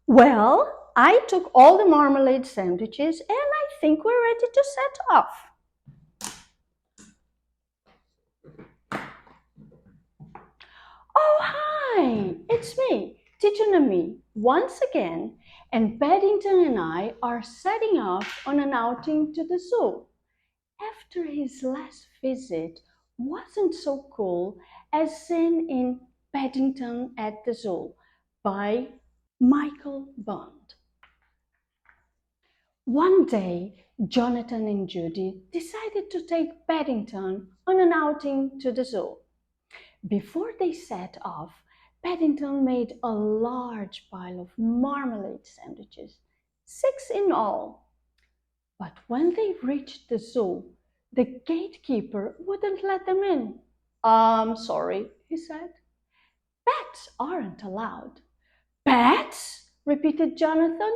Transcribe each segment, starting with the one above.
Well, I took all the marmalade sandwiches and I think we're ready to set off. Oh, hi! It's me, teacher Nami, once again, and Paddington and I are setting off on an outing to the zoo. After his last visit wasn't so cool as seen in Paddington at the Zoo by Michael Bond. One day, Jonathan and Judy decided to take Paddington on an outing to the zoo. Before they set off, Paddington made a large pile of marmalade sandwiches, 6 in all. But when they reached the zoo, the gatekeeper wouldn't let them in. I'm sorry, he said. Pets aren't allowed. Pets? Repeated Jonathan.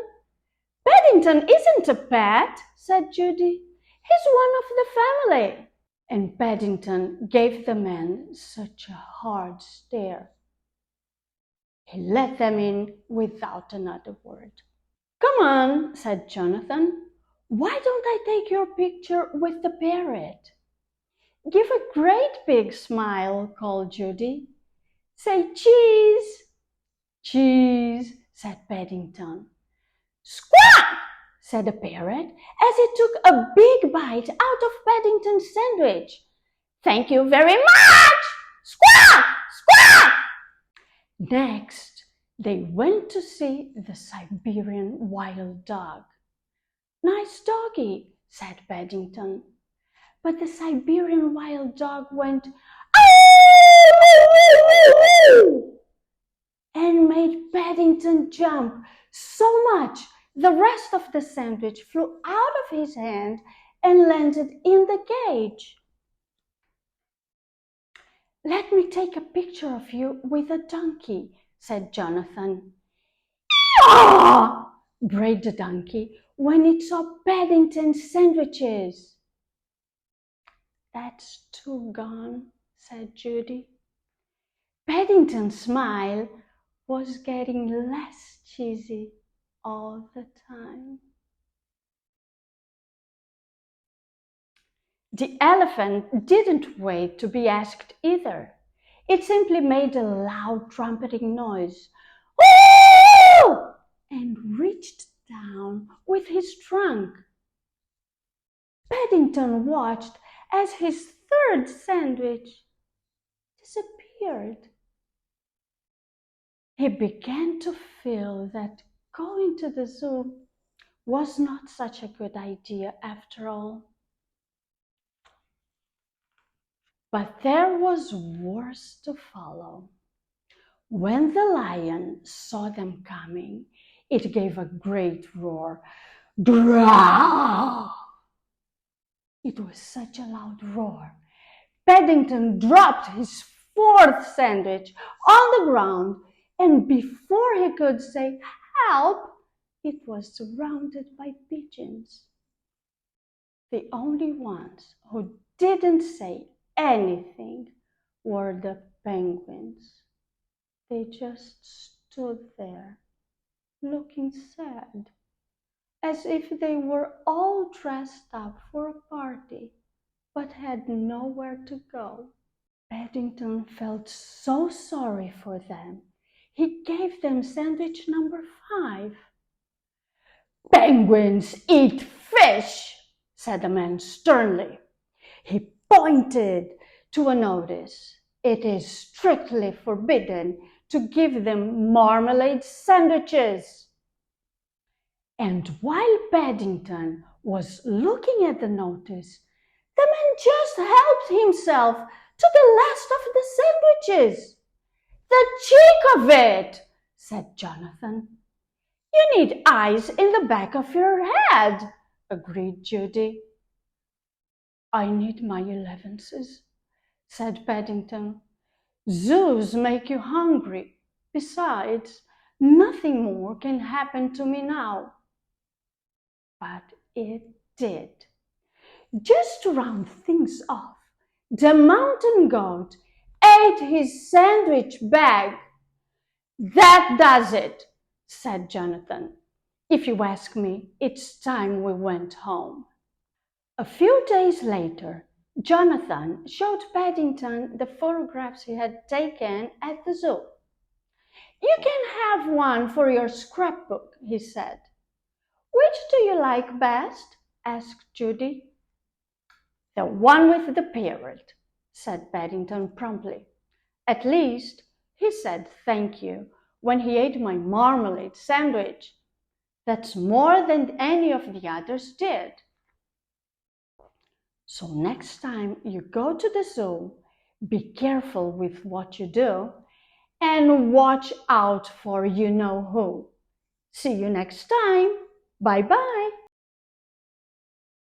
Paddington isn't a pet, said Judy. He's one of the family. And Paddington gave the man such a hard stare. He let them in without another word. Come on, said Jonathan. Why don't I take your picture with the parrot? Give a great big smile, called Judy. Say cheese. Cheese, said Paddington. Squawk, said the parrot as it took a big bite out of Paddington's sandwich. Thank you very much! Squawk! Squawk! Next, they went to see the Siberian wild dog. Nice doggy, said Paddington. But the Siberian wild dog went and made Paddington jump so much the rest of the sandwich flew out of his hand and landed in the cage. Let me take a picture of you with a donkey, said Jonathan. Yaw! brayed the donkey when it saw Paddington's sandwiches. That's too gone, said Judy. Paddington's smile was getting less cheesy all the time. The elephant didn't wait to be asked either. It simply made a loud trumpeting noise. Woo! And reached down with his trunk. Paddington watched as his third sandwich disappeared. He began to feel that going to the zoo was not such a good idea after all. But there was worse to follow. When the lion saw them coming, it gave a great roar. Growl! It was such a loud roar. Paddington dropped his fourth sandwich on the ground, and before he could say help, it was surrounded by pigeons. The only ones who didn't say anything were the penguins. They just stood there, looking sad, as if they were all dressed up for a party, but had nowhere to go. Paddington felt so sorry for them. He gave them sandwich number 5. Penguins eat fish, said the man sternly. He pointed to a notice. It is strictly forbidden to give them marmalade sandwiches. And while Paddington was looking at the notice, the man just helped himself to the last of the sandwiches. The cheek of it, said Jonathan. You need eyes in the back of your head, agreed Judy. I need my 11s, said Paddington. Zoos make you hungry. Besides, nothing more can happen to me now. But it did. Just to round things off, the mountain goat ate his sandwich bag. That does it, said Jonathan. If you ask me, it's time we went home. A few days later, Jonathan showed Paddington the photographs he had taken at the zoo. You can have one for your scrapbook, he said. Which do you like best? Asked Judy. The one with the parrot, said Paddington promptly. At least he said thank you when he ate my marmalade sandwich. That's more than any of the others did. So next time you go to the zoo, be careful with what you do and watch out for you know who. See you next time. Bye-bye.